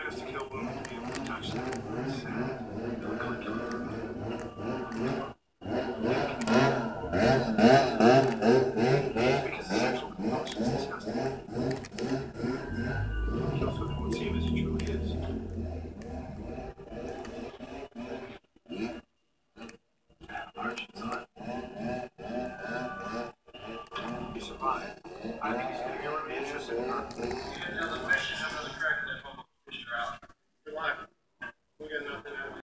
has to kill women to be able to touch them. It's sad. They look like because of sexual compulsions, disgusting. He also won't see him as he truly is. Arch is on. He survived. I think he's going to get one of the interests in her. You didn't know the mission under the correct